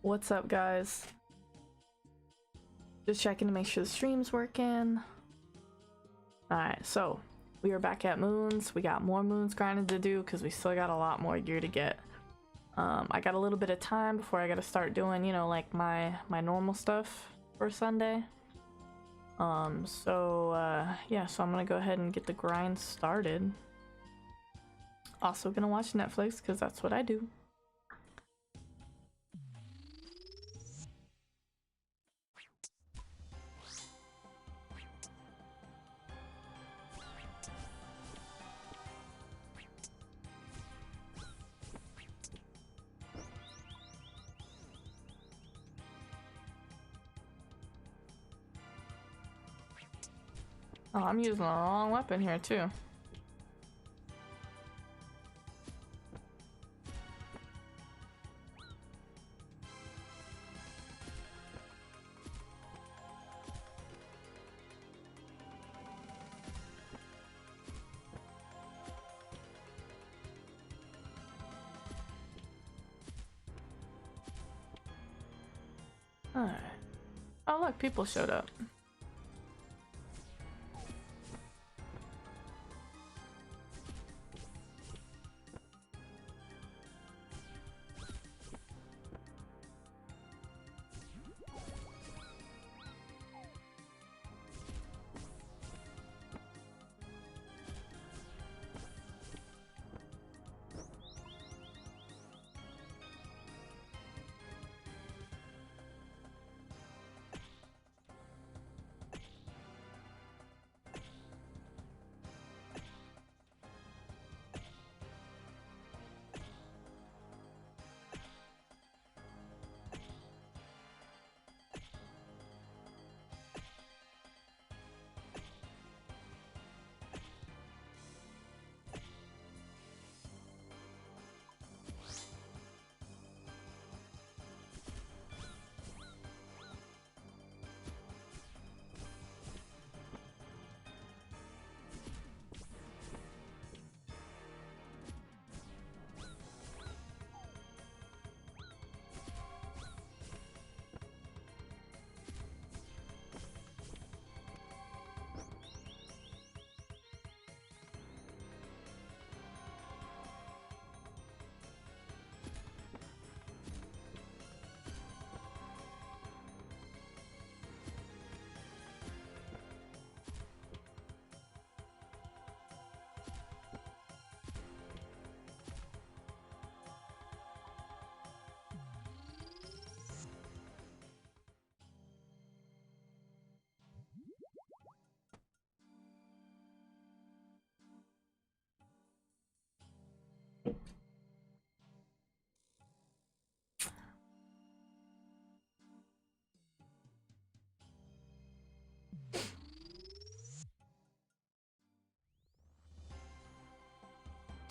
What's up, guys? Just checking to make sure the stream's working. Alright, so we are back at Moons. We got more Moons grinding to do because we still got a lot more gear to get. I got a little bit of time before I gotta start doing, you know, like my normal stuff for Sunday. Yeah, so I'm gonna go ahead and get the grind started. Also gonna watch Netflix because that's what I do. Oh, I'm using the wrong weapon here too. Alright. Oh look, people showed up.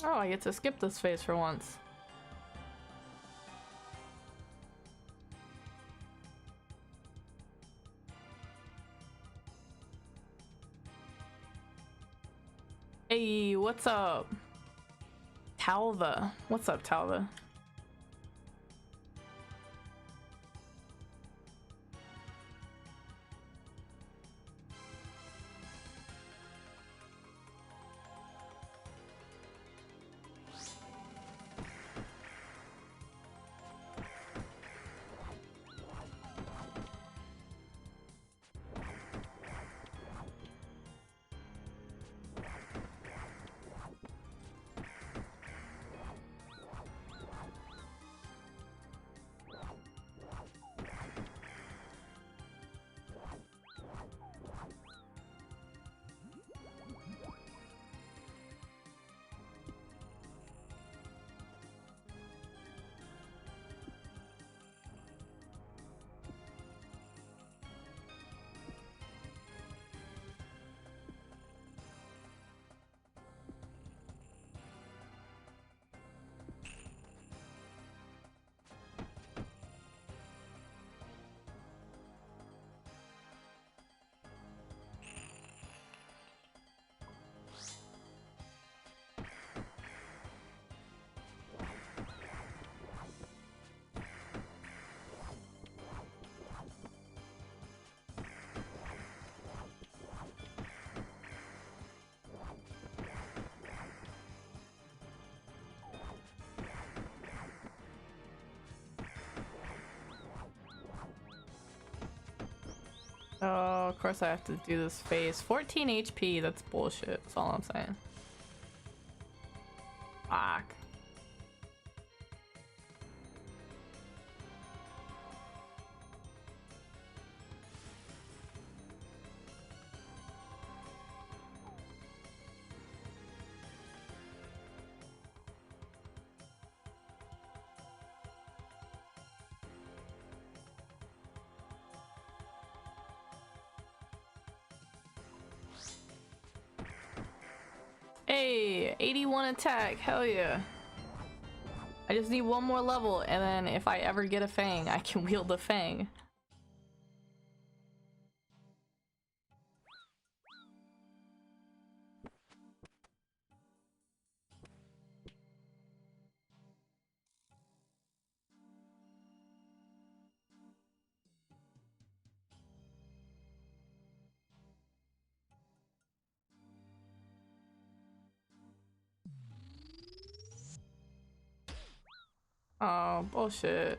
Oh, I get to skip this phase for once. Hey, what's up? Talva. What's up, Talva? Oh, of course I have to do this phase. 14 HP, that's bullshit. That's all I'm saying. Fuck. Hey, 81 attack, hell yeah. I just need one more level, and then if I ever get a fang, I can wield the fang. Oh, bullshit.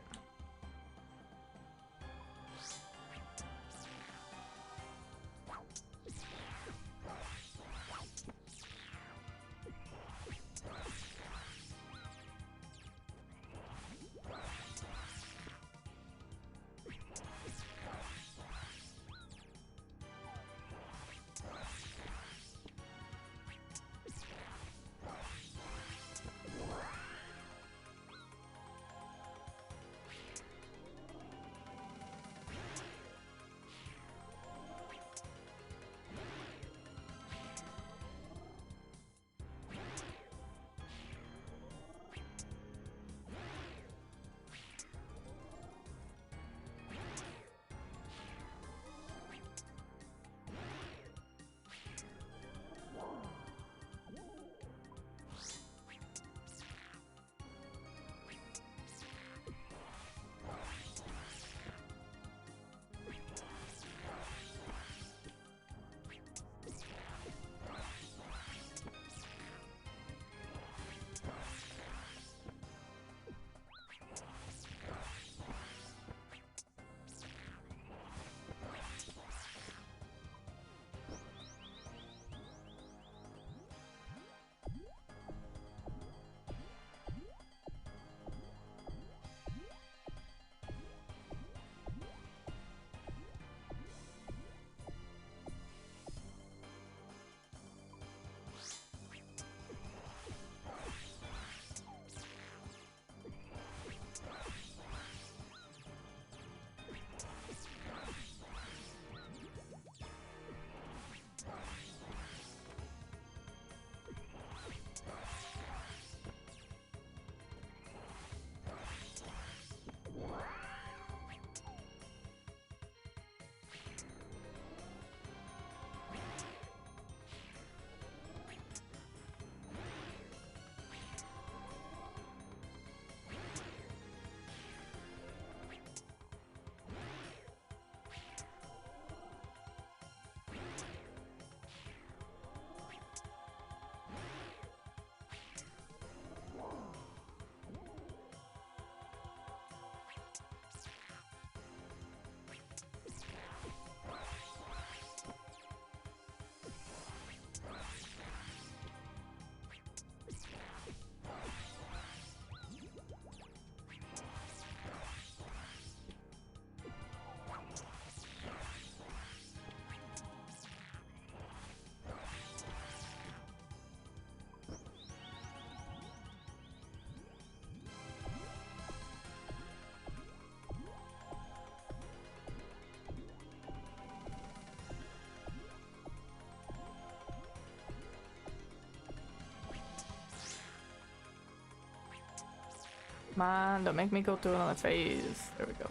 Come on, don't make me go through another phase. There we go.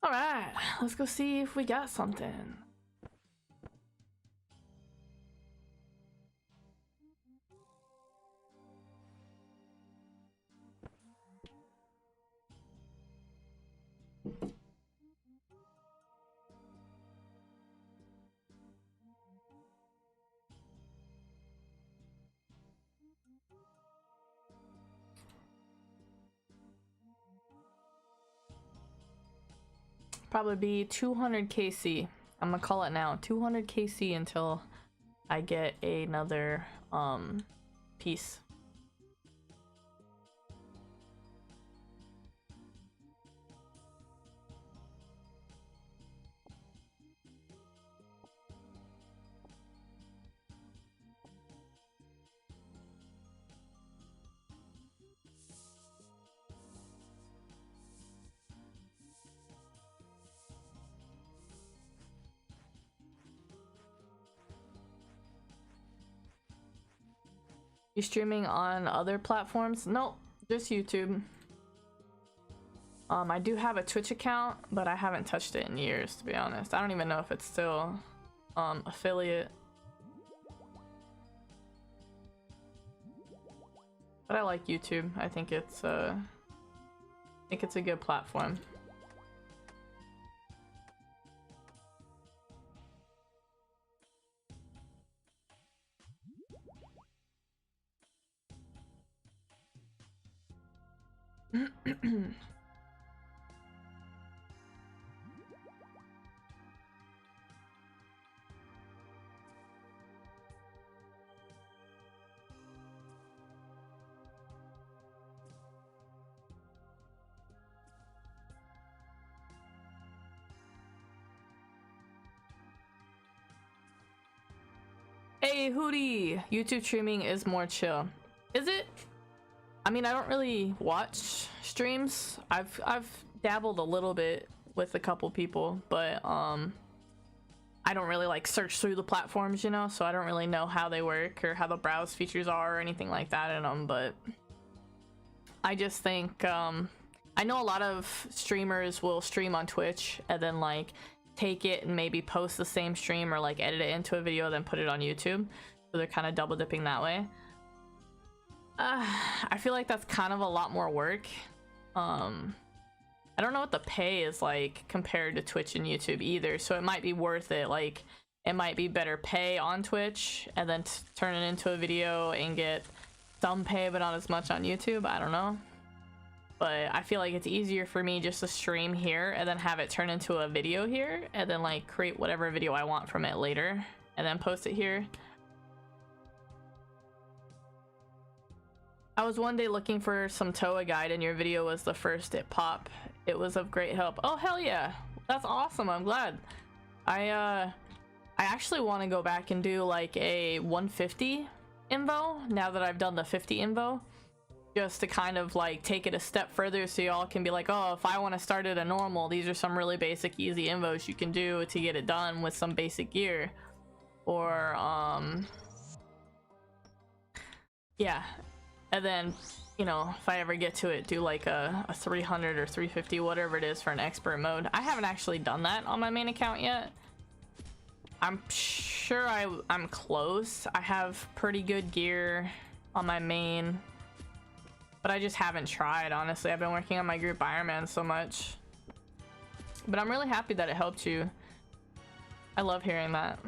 Alright, let's go see if we got something. Probably be 200 KC. I'm gonna call it now. 200 KC until I get another piece. You streaming on other platforms? Nope, just YouTube. I do have a Twitch account, but I haven't touched it in years, to be honest. I don't even know if it's still affiliate. But I like YouTube. I think it's a good platform. Hey Hootie, YouTube streaming is more chill. Is it? I mean, I don't really watch streams. I've dabbled a little bit with a couple people, but I don't really like search through the platforms, you know, so I don't really know how they work or how the browse features are or anything like that in them. But I just think I know a lot of streamers will stream on Twitch and then like take it and maybe post the same stream or like edit it into a video then put it on YouTube, so they're kind of double dipping that way. I feel like that's kind of a lot more work. I don't know what the pay is like compared to Twitch and YouTube either, so it might be worth it. Like it might be better pay on Twitch and then turn it into a video and get some pay but not as much on YouTube. I don't know, but I feel like it's easier for me just to stream here and then have it turn into a video here and then like create whatever video I want from it later and then post it here. I was one day looking for some TOA guide and your video was the first it pop. It was of great help. Oh hell yeah, that's awesome. I'm glad. I actually want to go back and do like a 150 invo now that I've done the 50 invo, just to kind of like take it a step further so y'all can be like, oh, if I want to start at a normal, these are some really basic easy invos you can do to get it done with some basic gear. Or yeah, and then, you know, if I ever get to it, do like a 300 or 350, whatever it is, for an expert mode. I haven't actually done that on my main account yet. I'm sure I'm close. I have pretty good gear on my main, but I just haven't tried, honestly. I've been working on my group Ironman so much, but I'm really happy that it helped you. I love hearing that.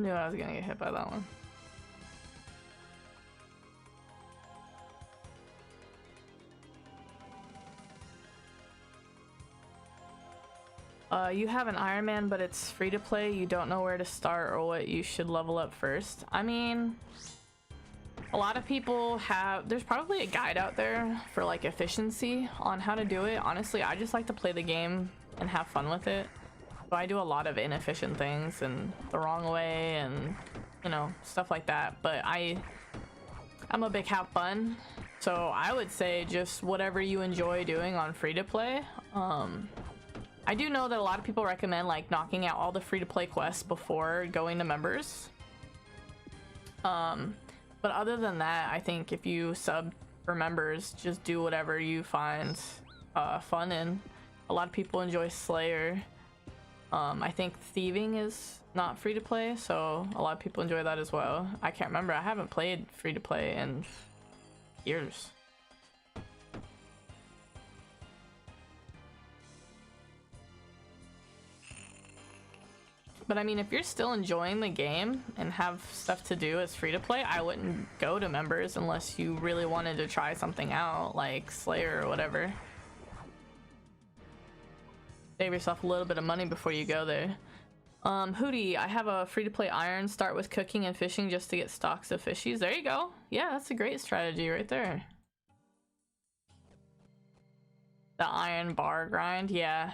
Knew I was gonna get hit by that one. You have an Ironman, but it's free to play. You don't know where to start or what you should level up first. I mean, a lot of people have... There's probably a guide out there for like efficiency on how to do it. Honestly, I just like to play the game and have fun with it. So I do a lot of inefficient things and the wrong way and, you know, stuff like that. But I'm a big have fun. So I would say just whatever you enjoy doing on free to play. I do know that a lot of people recommend like knocking out all the free-to-play quests before going to members. But other than that, I think if you sub for members, just do whatever you find fun in. A lot of people enjoy Slayer. I think thieving is not free-to-play, so a lot of people enjoy that as well. I can't remember. I haven't played free-to-play in years. But I mean, if you're still enjoying the game and have stuff to do as free to play, I wouldn't go to members unless you really wanted to try something out, like Slayer or whatever. Save yourself a little bit of money before you go there. Hootie, I have a free to play iron. Start with cooking and fishing just to get stocks of fishies. There you go. Yeah, that's a great strategy right there. The iron bar grind, yeah.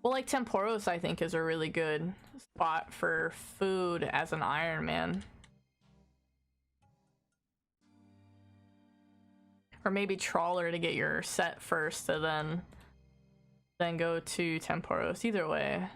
Well, like Temporos, I think, is a really good spot for food as an Ironman. Or maybe Trawler to get your set first, and then go to Temporos. Either way.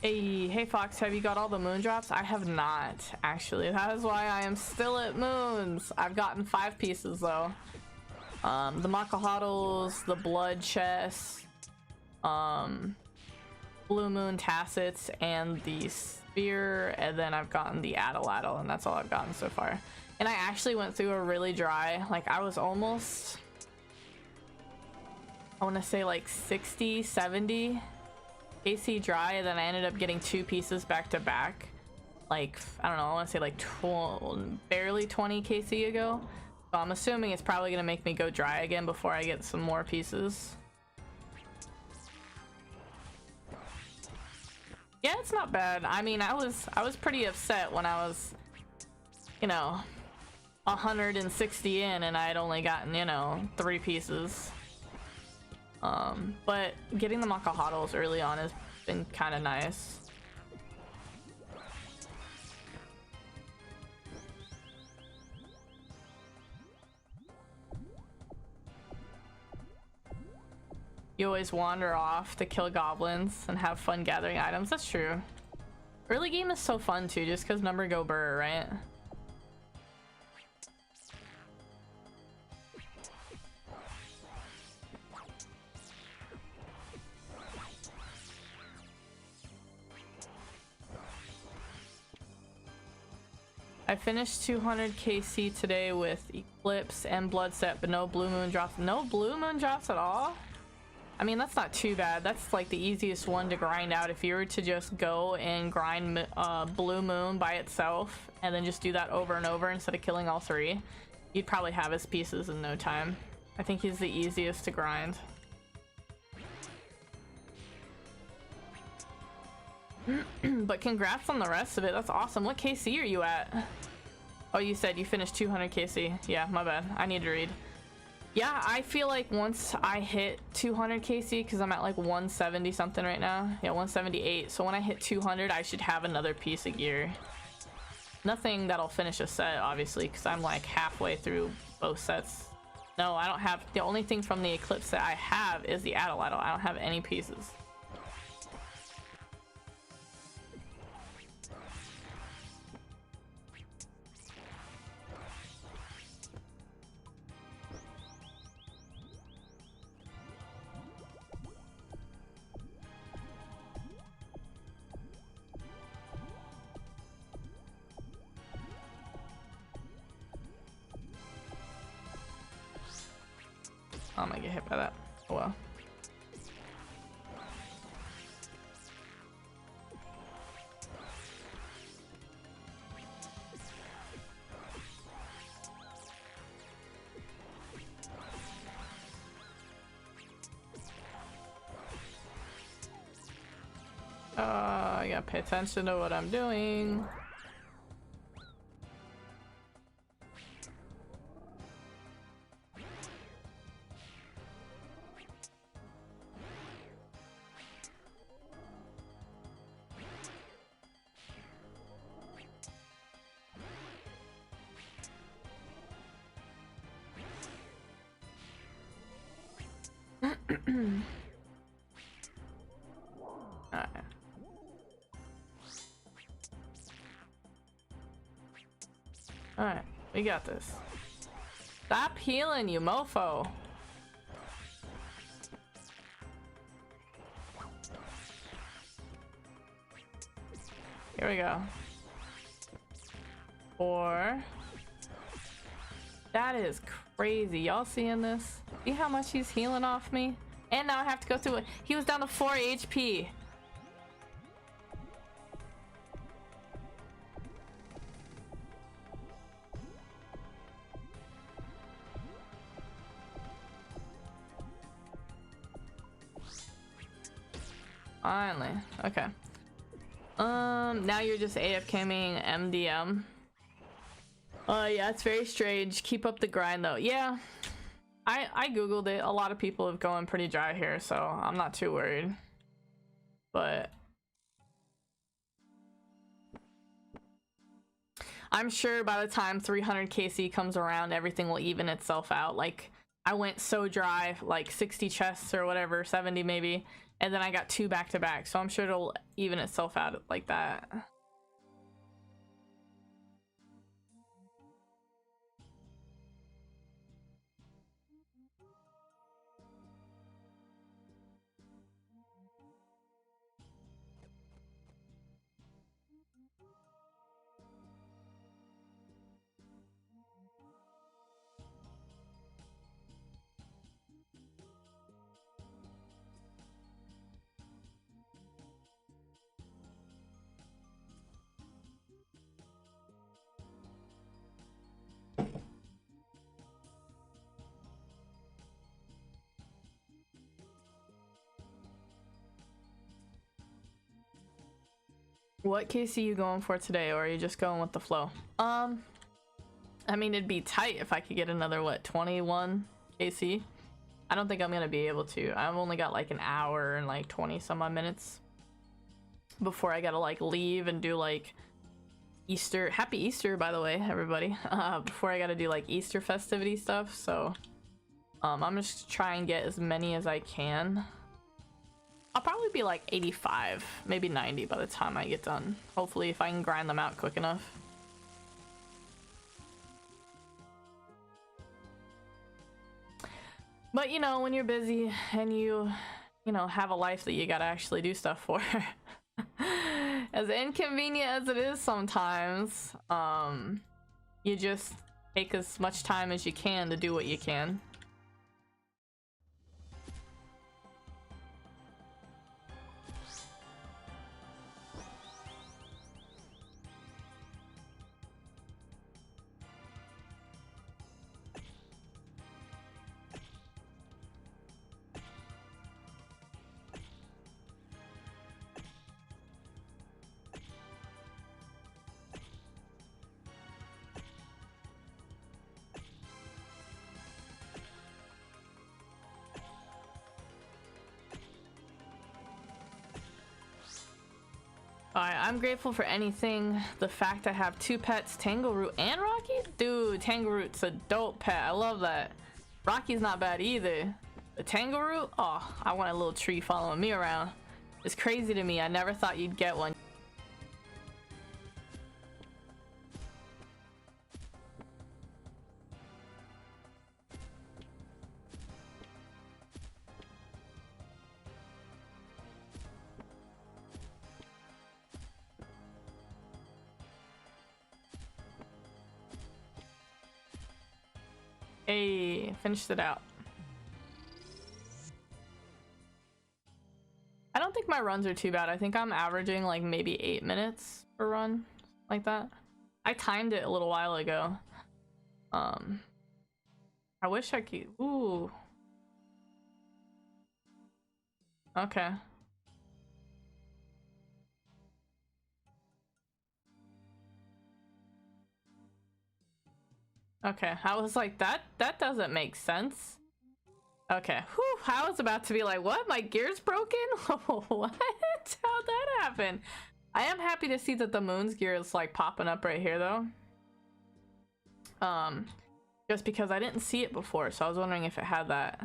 Hey Foxx, have you got all the moon drops? I have not, actually. That is why I am still at moons. I've gotten 5 pieces though. The Macahuatls, the blood chest, blue moon tassets, and the spear, and then I've gotten the Addle, and that's all I've gotten so far. And I actually went through a really dry, like I was almost, I want to say like 60, 70 KC dry, and then I ended up getting 2 pieces back to back, like I don't know, I want to say like barely 20 KC ago. So I'm assuming it's probably gonna make me go dry again before I get some more pieces. Yeah, it's not bad. I mean, I was pretty upset when I was, you know, 160 in and I had only gotten, you know, 3 pieces. But getting the Macahuatls early on has been kind of nice. You always wander off to kill goblins and have fun gathering items. That's true. Early game is so fun too, just because number go burr, right? I finished 200 KC today with Eclipse and Blood Set, but no blue moon drops. No blue moon drops at all? I mean, that's not too bad. That's like the easiest one to grind out. If you were to just go and grind blue moon by itself and then just do that over and over instead of killing all 3, you'd probably have his pieces in no time. I think he's the easiest to grind. But congrats on the rest of it. That's awesome. What KC are you at? Oh, you said you finished 200 KC. Yeah, my bad. I need to read. Yeah, I feel like once I hit 200 KC, because I'm at like 170 something right now. Yeah, 178. So when I hit 200, I should have another piece of gear. Nothing that'll finish a set, obviously, because I'm like halfway through both sets. No, I don't have... The only thing from the Eclipse that I have is the Addle. I don't have any pieces. I'm gonna get hit by that. Oh well. I gotta pay attention to what I'm doing. Alright, we got this. Stop healing, you mofo. Here we go. Or that is crazy. Y'all seeing this? See how much he's healing off me? And now I have to go through it. He was down to 4 HP. Finally. Okay. Now you're just AFKing MDM. Yeah, it's very strange. Keep up the grind though. Yeah. I googled it. A lot of people have gone pretty dry here, so I'm not too worried. But I'm sure by the time 300 KC comes around, everything will even itself out. Like, I went so dry, like 60 chests or whatever, 70 maybe, and then I got 2 back to back, so I'm sure it'll even itself out like that. What KC you going for today, or are you just going with the flow? I mean, it'd be tight if I could get another, what, 21 KC? I don't think I'm gonna be able to. I've only got like an hour and like 20 some odd minutes before I gotta like leave and do like Easter. Happy Easter, by the way, everybody. Before I gotta do like Easter festivity stuff, so I'm just trying to get as many as I can. I'll probably be like 85, maybe 90 by the time I get done. Hopefully, if I can grind them out quick enough. But you know, when you're busy and you know, have a life that you gotta actually do stuff for, as inconvenient as it is sometimes, you just take as much time as you can to do what you can. Alright, I'm grateful for anything. The fact I have 2 pets, Tangleroot and Rocky? Dude, Tangleroot's a dope pet. I love that. Rocky's not bad either. The Tangleroot? Oh, I want a little tree following me around. It's crazy to me. I never thought you'd get one. Hey, finished it out. my runs are too bad. I think I'm averaging like maybe 8 minutes per run, like that. I timed it a little while ago. I wish I could. Ooh. Okay. Okay, I was like, that doesn't make sense. Okay, whew, I was about to be like, what? My gear's broken? What? How'd that happen? I am happy to see that the moon's gear is like popping up right here though. Just because I didn't see it before, so I was wondering if it had that.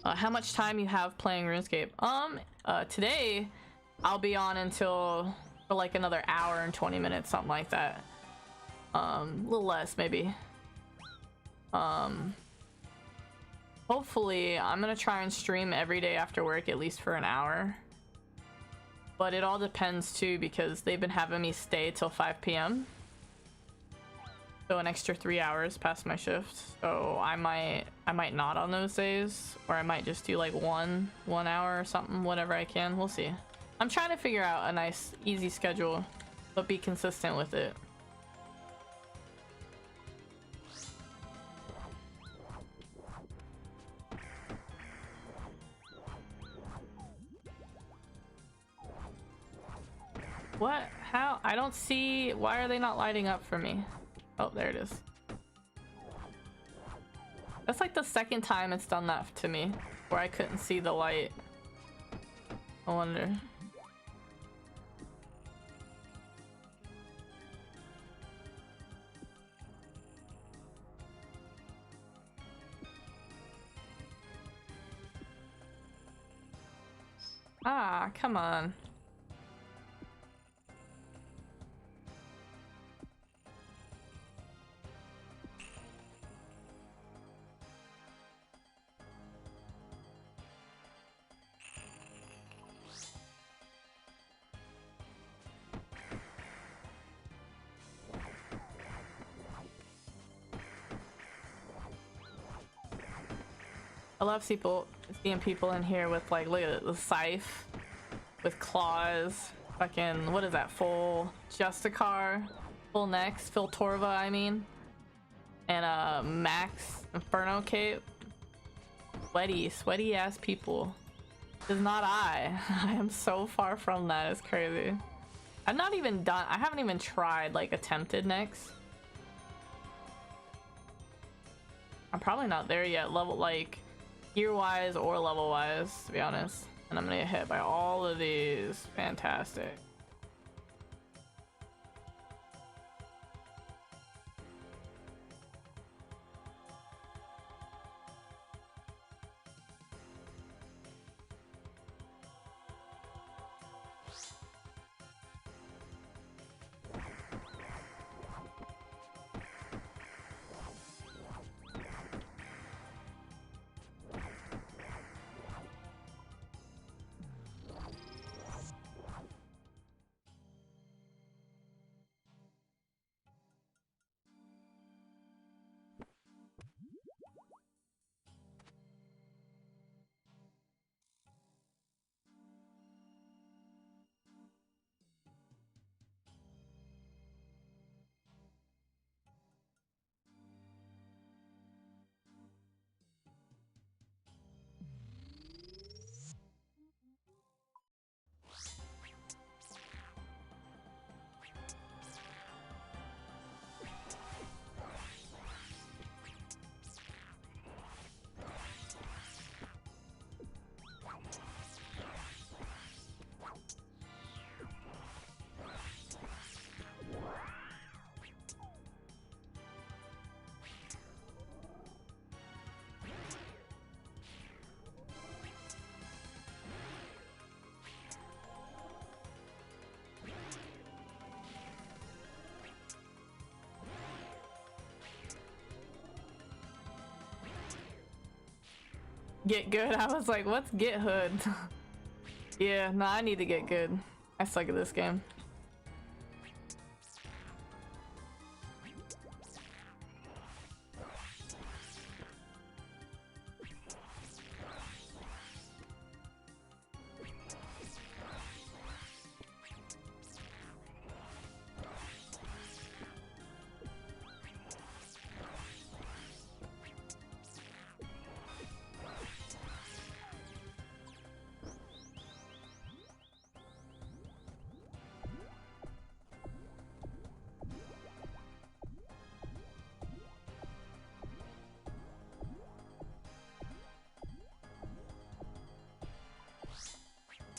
How much time you have playing RuneScape? Today I'll be on until for like another hour and 20 minutes, something like that. A little less maybe. Hopefully I'm gonna try and stream every day after work at least for an hour, but it all depends too because they've been having me stay till 5 p.m. so an extra 3 hours past my shift, so I might not on those days, or I might just do like one hour or something, whatever I can. We'll see. I'm trying to figure out a nice easy schedule but be consistent with it. What? How? I don't see. Why are they not lighting up for me? Oh, there it is. That's like the second time it's done that to me, where I couldn't see the light. I wonder. Ah, come on. I love seeing people in here with like, look at the scythe with claws, fucking, what is that, full Justicar, full necks, full Torva I mean, and max Inferno cape. Sweaty ass people. It's not I. I am so far from that, it's crazy. I've not even done, I haven't even tried like attempted necks. I'm probably not there yet, level like gear wise or level wise, to be honest. And I'm gonna get hit by all of these. Fantastic. Get good? I was like, what's get hood? Yeah, no, I need to get good. I suck at this game.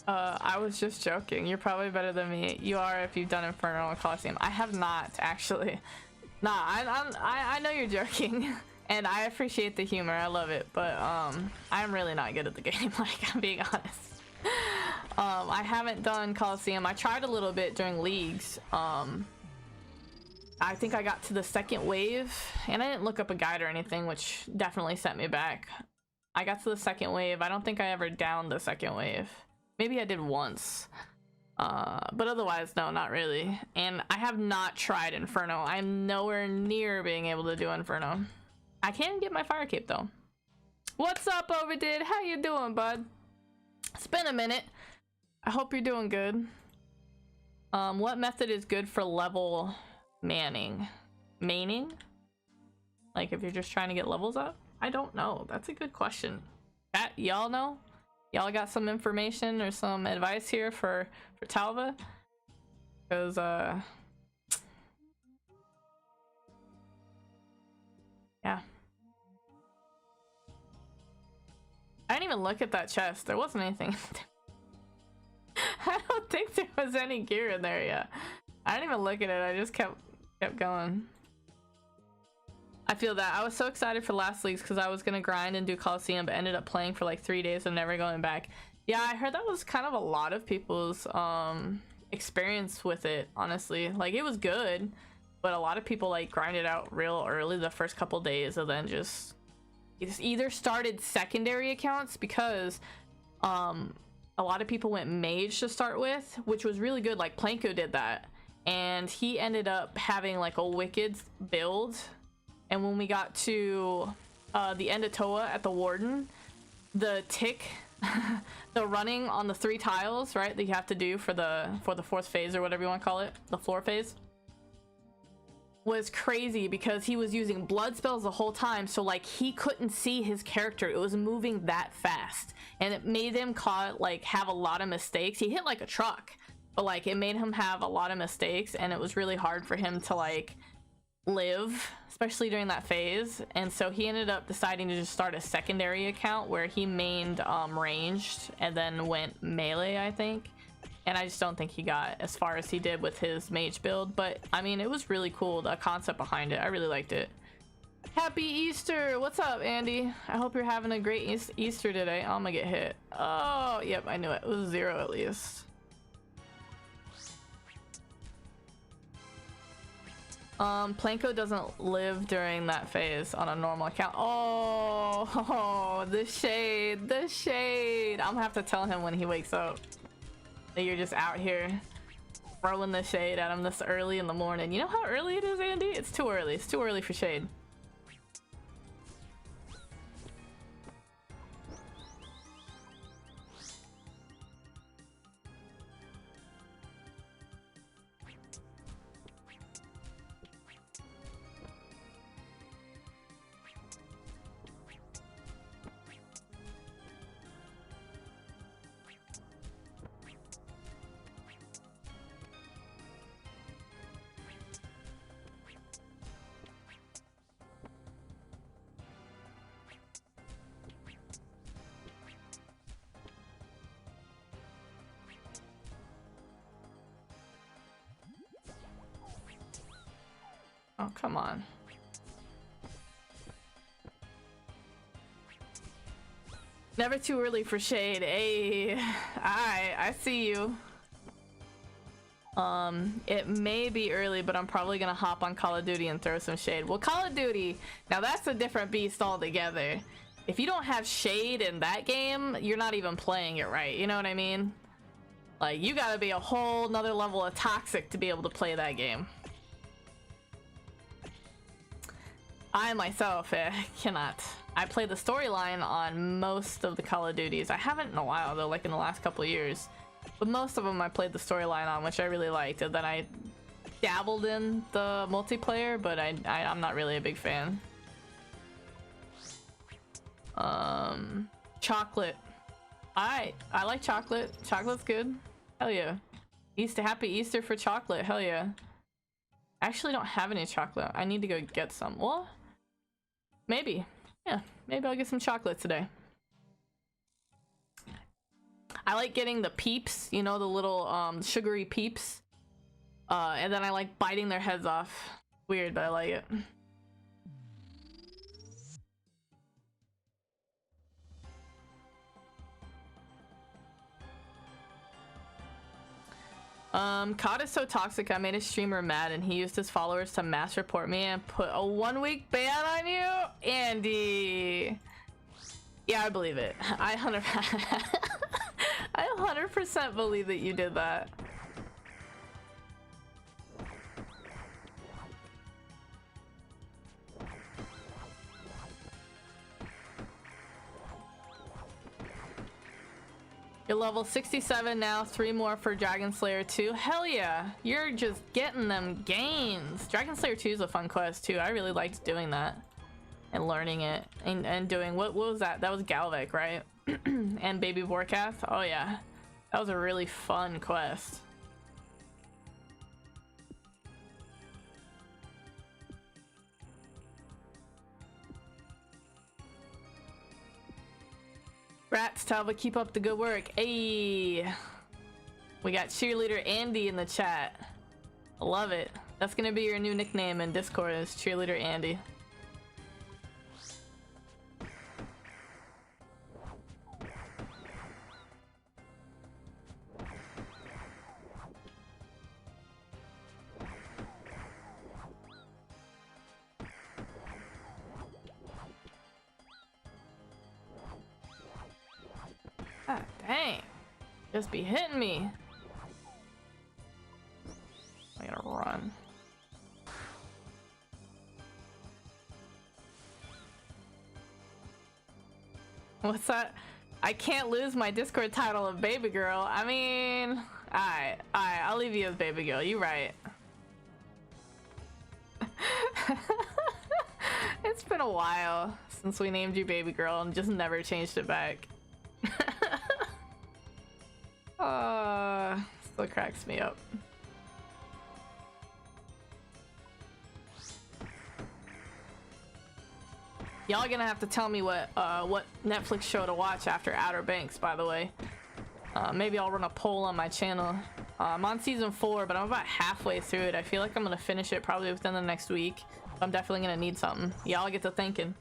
I was just joking. You're probably better than me. You are if you've done Inferno and Coliseum. I have not, actually. Nah, I know you're joking. And I appreciate the humor. I love it. But, I'm really not good at the game, like, I'm being honest. I haven't done Coliseum. I tried a little bit during leagues. I think I got to the second wave, and I didn't look up a guide or anything, which definitely set me back. I got to the second wave. I don't think I ever downed the second wave. Maybe I did once. But otherwise, no, not really. And I have not tried Inferno. I'm nowhere near being able to do Inferno. I can get my fire cape, though. What's up, Overdid? How you doing, bud? It's been a minute. I hope you're doing good. What method is good for level maining? Like if you're just trying to get levels up? I don't know. That's a good question. Chat, y'all know? Y'all got some information or some advice here for Talva? Because yeah. I didn't even look at that chest. There wasn't anything. I don't think there was any gear in there yet. I didn't even look at it. I just kept going. I feel that. I was so excited for last leagues because I was gonna grind and do Coliseum, but ended up playing for like 3 days and never going back. Yeah, I heard that was kind of a lot of people's experience with it, honestly. Like, it was good, but a lot of people like grinded out real early the first couple days and then just either started secondary accounts because a lot of people went mage to start with, which was really good. Like Planko did that, and he ended up having like a wicked build. And when we got to the end of Toa at the Warden, the tick, the running on the 3 tiles, right, that you have to do for the 4th phase or whatever you want to call it, the floor phase, was crazy because he was using blood spells the whole time. So like he couldn't see his character. It was moving that fast, and it made him have a lot of mistakes. He hit like a truck, but like it made him have a lot of mistakes, and it was really hard for him to like live, especially during that phase. And so he ended up deciding to just start a secondary account where he mained ranged and then went melee, I think. And I just don't think he got as far as he did with his mage build. But I mean, it was really cool, the concept behind it. I really liked it. Happy Easter! What's up, Andy? I hope you're having a great Easter today. I'm gonna get hit. Oh, yep, I knew it. It was 0 at least. Planko doesn't live during that phase on a normal account. Oh, the shade, the shade. I'm gonna have to tell him when he wakes up that you're just out here throwing the shade at him this early in the morning. You know how early it is, Andy? It's too early. It's too early for shade. Oh, come on. Never too early for shade. Hey, I see you. It may be early, but I'm probably gonna hop on Call of Duty and throw some shade. Well, Call of Duty, now that's a different beast altogether. If you don't have shade in that game, you're not even playing it right. You know what I mean? Like, you gotta be a whole nother level of toxic to be able to play that game. I myself cannot. I play the storyline on most of the Call of Duties. I haven't in a while though, like in the last couple of years. But most of them I played the storyline on, which I really liked. And then I dabbled in the multiplayer, but I'm not really a big fan. Chocolate. I like chocolate. Chocolate's good. Hell yeah. Happy Easter for chocolate. Hell yeah. I actually don't have any chocolate. I need to go get some. Well, maybe. Yeah, maybe I'll get some chocolate today. I like getting the peeps, you know, the little sugary peeps. And then I like biting their heads off. Weird, but I like it. COD is so toxic, I made a streamer mad and he used his followers to mass report me and put a 1-week ban on you? Andy. Yeah, I believe it. I 100% believe that you did that. You're level 67 now, 3 more for Dragon Slayer 2. Hell yeah, you're just getting them gains. Dragon Slayer 2 is a fun quest too. I really liked doing that and learning it and doing, what was that? That was Galvik, right? And Baby Vorkath. Oh yeah, that was a really fun quest. Rats, Talbot, keep up the good work. Ayy. We got Cheerleader Andy in the chat. I love it. That's gonna be your new nickname in Discord, is Cheerleader Andy. God dang. Just be hitting me. I gotta run. What's that? I can't lose my Discord title of baby girl. I mean, alright, I'll leave you as baby girl. You right. It's been a while since we named you baby girl and just never changed it back. Still cracks me up. Y'all gonna have to tell me what Netflix show to watch after Outer Banks, by the way. Maybe I'll run a poll on my channel. I'm on season 4, but I'm about halfway through it. I feel like I'm gonna finish it probably within the next week. I'm definitely gonna need something. Y'all get to thinking.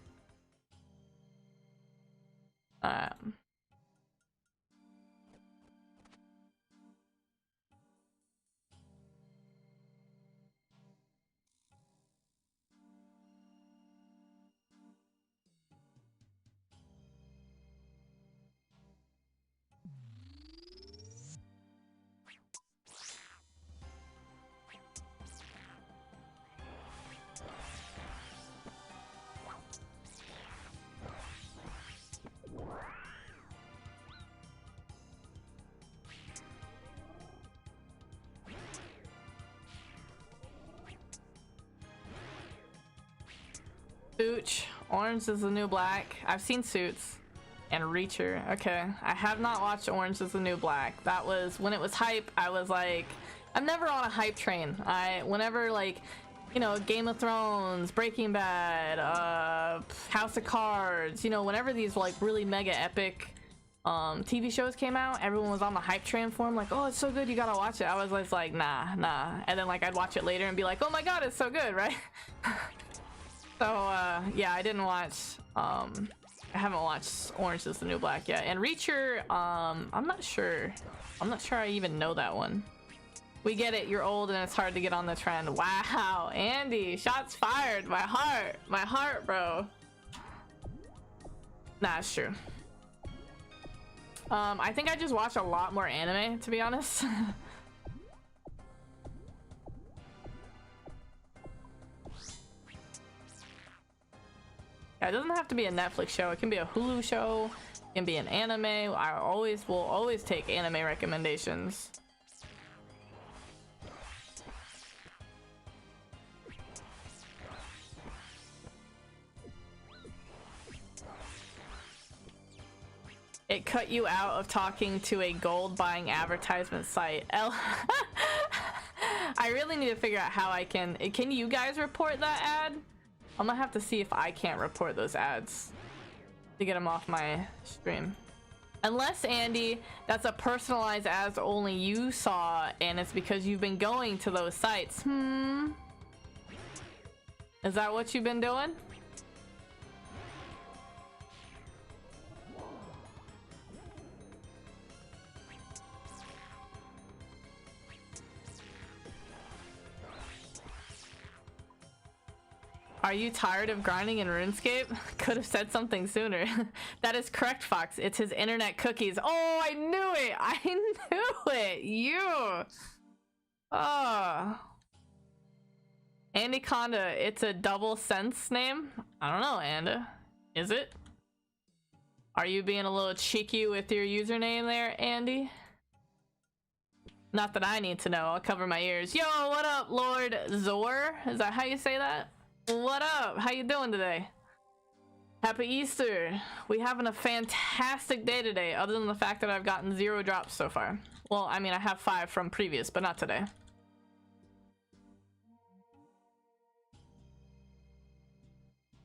Suits. Orange is the New Black. I've seen Suits and Reacher. Okay, I have not watched Orange is the New Black. That was when it was hype. I was like, I'm never on a hype train. Whenever, like, you know, Game of Thrones, Breaking Bad, House of Cards, you know, whenever these like really mega epic TV shows came out, everyone was on the hype train for them, like, oh, it's so good, you gotta watch it. I was always like, nah. And then like I'd watch it later and be like, oh my god, it's so good, right? So yeah, I didn't watch I haven't watched Orange is the New Black yet. And Reacher, I'm not sure I even know that one. We get it, you're old and it's hard to get on the trend. Wow, Andy, shots fired. My heart, bro. Nah, it's true. I think I just watch a lot more anime, to be honest. Yeah, it doesn't have to be a Netflix show. It can be a Hulu show. It can be an anime. I will always take anime recommendations. It cut you out of talking to a gold buying advertisement site. I really need to figure out how I can you guys report that ad? I'm gonna have to see if I can't report those ads to get them off my stream. Unless, Andy, that's a personalized as only you saw, and it's because you've been going to those sites. Is that what you've been doing? Are you tired of grinding in RuneScape? Could have said something sooner. That is correct, Fox. It's his internet cookies. Oh, I knew it! I knew it! You! Oh. Anaconda, it's a double sense name? I don't know, Anda. Is it? Are you being a little cheeky with your username there, Andy? Not that I need to know. I'll cover my ears. Yo, what up, Lord Zor? Is that how you say that? What up? How you doing today? Happy Easter. We having a fantastic day today, other than the fact that I've gotten 0 drops so far. Well, I mean, I have 5 from previous, but not today.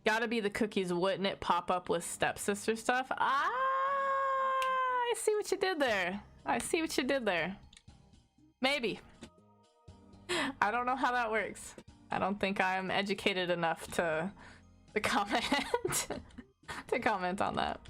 Gotta be the cookies, wouldn't it pop up with stepsister stuff? Ah, I see what you did there. I see what you did there. Maybe. I don't know how that works. I don't think I'm educated enough to comment to comment on that.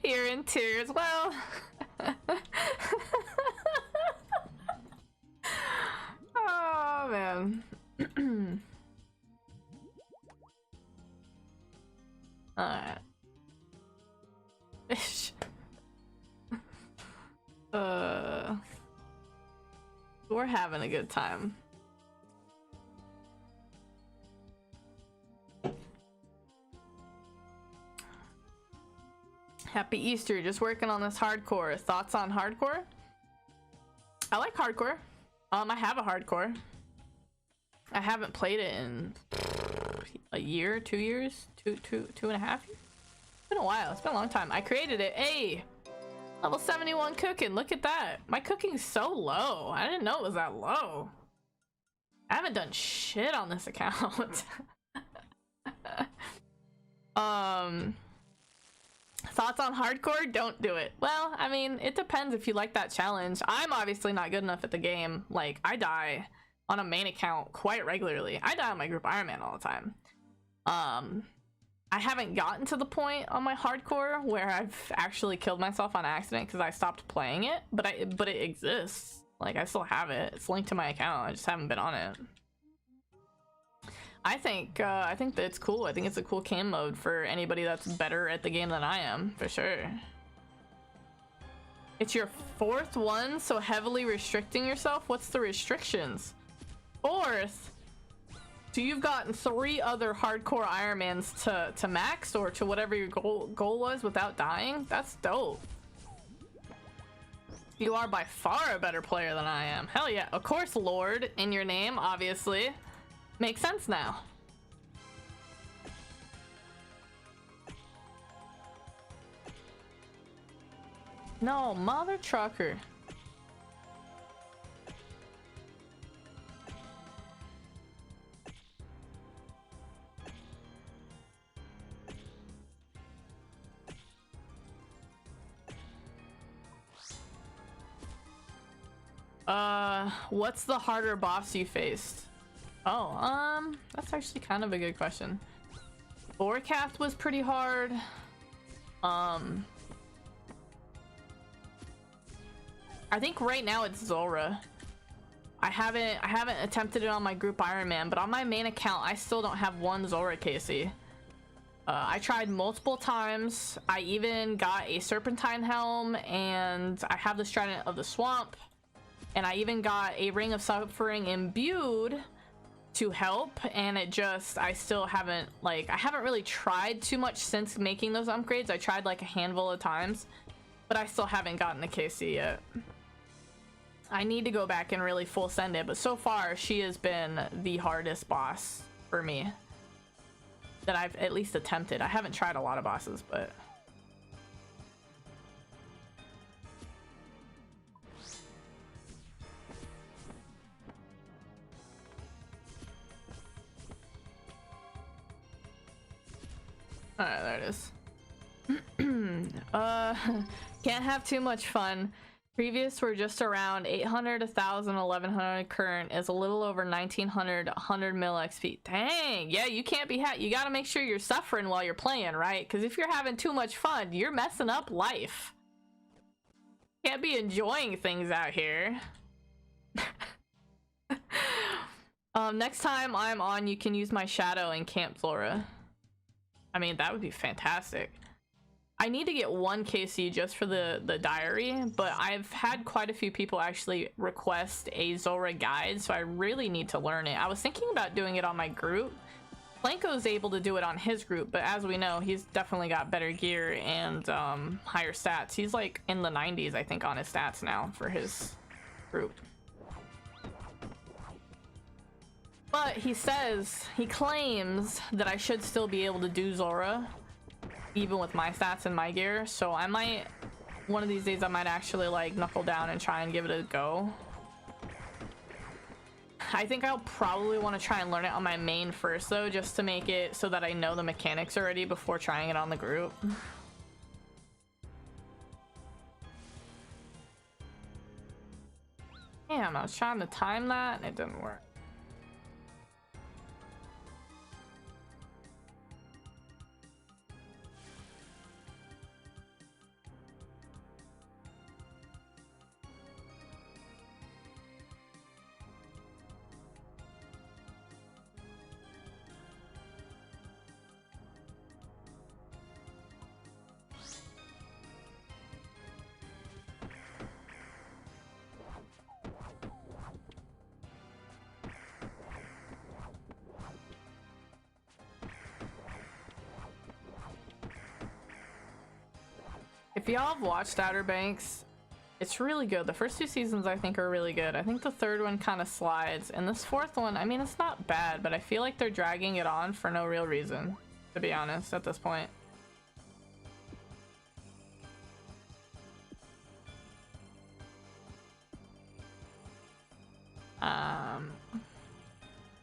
You're in tears. Well, oh man. Alright. We're having a good time. Happy Easter. Just working on this hardcore. Thoughts on hardcore? I like hardcore. I have a hardcore. I haven't played it in a year, 2 years, two and a half years. It's been a while. It's been a long time. I created it. Hey, level 71 cooking. Look at that. My cooking's so low. I didn't know it was that low. I haven't done shit on this account. Thoughts on hardcore? Don't do it. Well, I mean, it depends if you like that challenge. I'm obviously not good enough at the game. Like, I die on a main account quite regularly. I die on my group Ironman all the time. I haven't gotten to the point on my hardcore where I've actually killed myself on accident because I stopped playing it, but it exists. Like, I still have it. It's linked to my account. I just haven't been on it. I think that it's cool. I think it's a cool game mode for anybody that's better at the game than I am, for sure. It's your 4th one, so heavily restricting yourself? What's the restrictions? 4th? So you've gotten 3 other hardcore Ironmans to max or to whatever your goal was without dying? That's dope. You are by far a better player than I am. Hell yeah. Of course, Lord in your name, obviously. Makes sense now. No, mother trucker. What's the harder boss you faced? Oh, that's actually kind of a good question. Vorkath was pretty hard. I think right now it's Zora. I haven't attempted it on my group Ironman, but on my main account I still don't have one Zora Casey. I tried multiple times. I even got a Serpentine helm, and I have the Strident of the Swamp, and I even got a Ring of Suffering imbued to help, and I still haven't, like, I haven't really tried too much since making those upgrades. I tried like a handful of times, but I still haven't gotten the KC yet. I need to go back and really full send it, but so far she has been the hardest boss for me that I've at least attempted. I haven't tried a lot of bosses, but Alright, there it is. Can't have too much fun. Previous were just around 800, 1000, 1100. Current is a little over 1900, 100 mil XP. Dang, yeah, you can't be you gotta make sure you're suffering while you're playing, right? Because if you're having too much fun, you're messing up life. Can't be enjoying things out here. Next time I'm on, you can use my shadow in Camp Flora. I mean, that would be fantastic. I need to get 1 KC just for the diary, but I've had quite a few people actually request a Zora guide, so I really need to learn it. I was thinking about doing it on my group. Blanco's able to do it on his group, but as we know, he's definitely got better gear and higher stats. He's like in the 90s, I think, on his stats now for his group. But he claims that I should still be able to do Zora even with my stats and my gear, so I might, one of these days I might actually like knuckle down and try and give it a go. I think I'll probably want to try and learn it on my main first though, just to make it so that I know the mechanics already before trying it on the group. Damn, I was trying to time that and it didn't work. If y'all have watched Outer Banks, it's really good. The first 2 seasons I think are really good. I think the 3rd one kind of slides, and this 4th one, I mean, it's not bad, but I feel like they're dragging it on for no real reason, to be honest, at this point.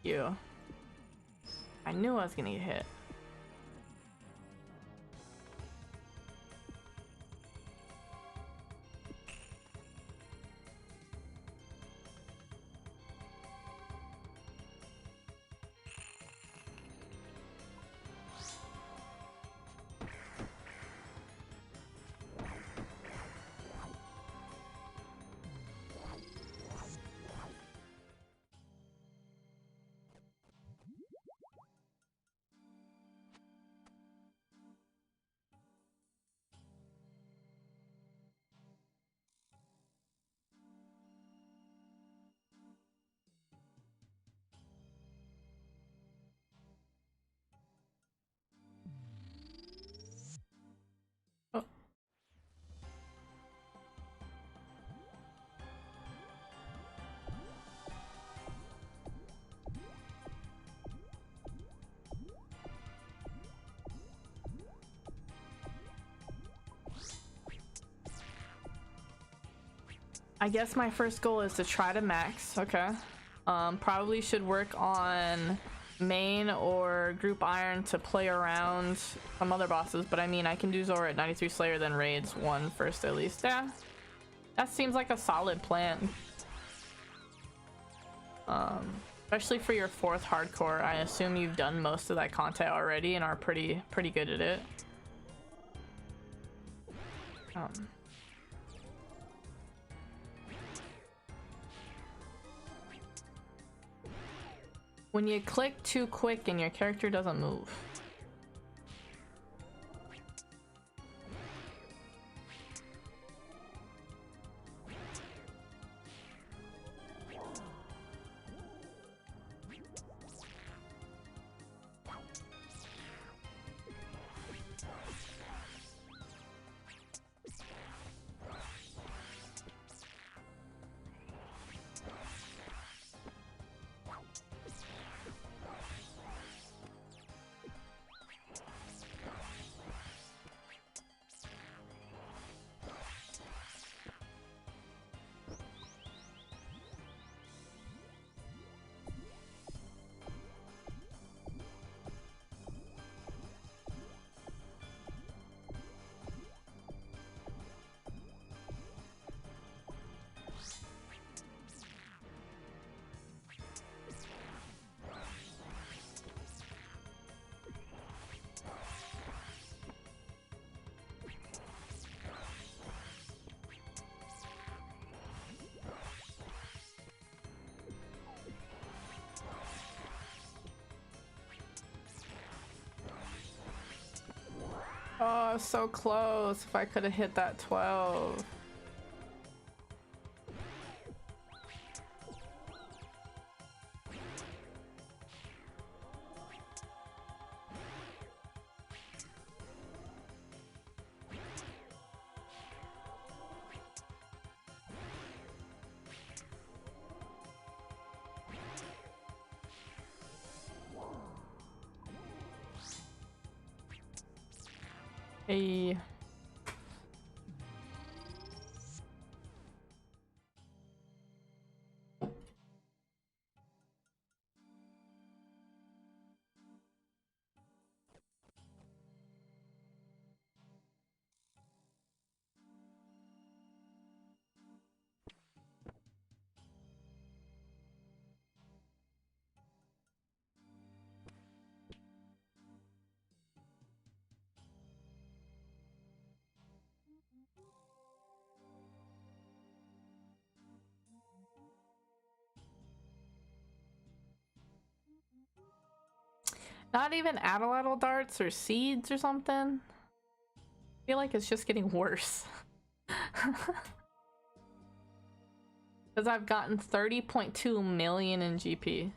You. I knew I was gonna get hit. I guess my first goal is to try to max. Okay. Probably should work on main or group iron to play around some other bosses, but I mean, I can do Zora at 93 Slayer, then raids 1 first at least. Yeah, that seems like a solid plan. Especially for your 4th hardcore. I assume you've done most of that content already and are pretty good at it. When you click too quick and your character doesn't move. was so close. If I could have hit that 12. Hey. Not even Adelaidal darts or seeds or something? I feel like it's just getting worse. Because I've gotten 30.2 million in GP.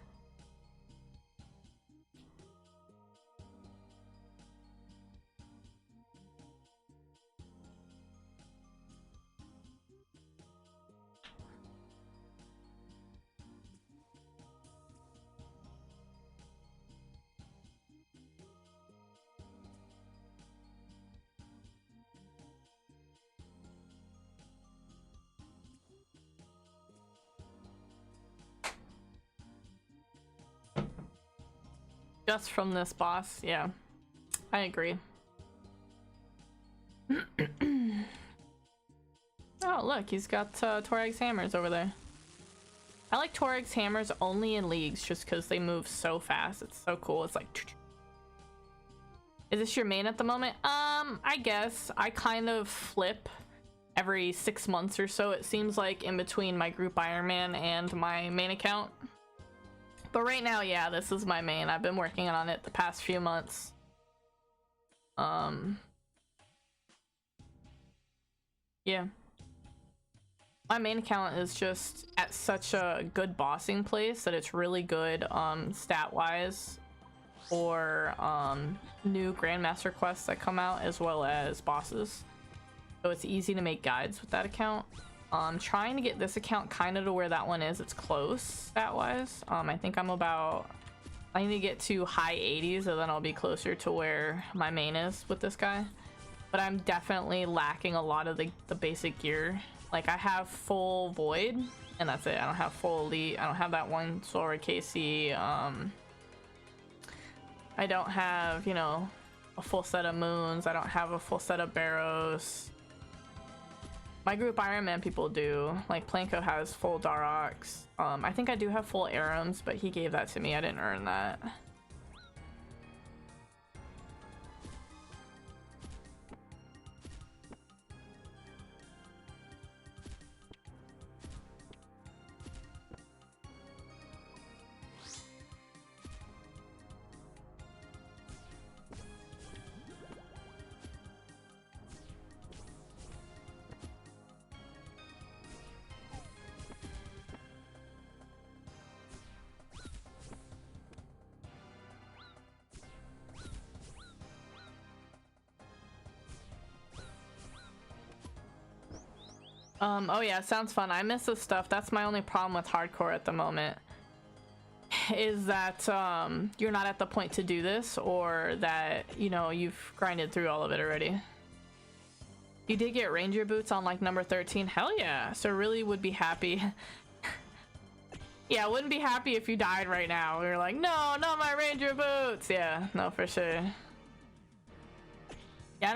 Just from this boss, yeah. I agree. Oh, look, he's got Torag's hammers over there. I like Torag's hammers only in leagues just because they move so fast. It's so cool. It's like... Is this your main at the moment? I guess. I kind of flip every 6 months or so, it seems like, in between my group Ironman and my main account. But right now, yeah, this is my main. I've been working on it the past few months. Yeah. My main account is just at such a good bossing place that it's really good stat-wise for new Grandmaster quests that come out as well as bosses. So it's easy to make guides with that account. Trying to get this account kind of to where that one is. It's close stat-wise. I think I'm about... I need to get to high 80s and then I'll be closer to where my main is with this guy. But I'm definitely lacking a lot of the basic gear. Like, I have full Void, and that's it. I don't have full Elite. I don't have that one Sora KC. I don't have, you know, a full set of Moons. I don't have a full set of Barrows. My group Ironman people do. Like, Planko has full Daroks. I think I do have full Arums, but he gave that to me. I didn't earn that. Oh yeah, sounds fun. I miss this stuff. That's my only problem with hardcore at the moment. Is that you're not at the point to do this, or that, you know, you've grinded through all of it already. You did get ranger boots on like number 13. Hell yeah. So really would be happy. Yeah, wouldn't be happy if you died right now. We were like, no, not my ranger boots. Yeah, no, for sure. Yeah,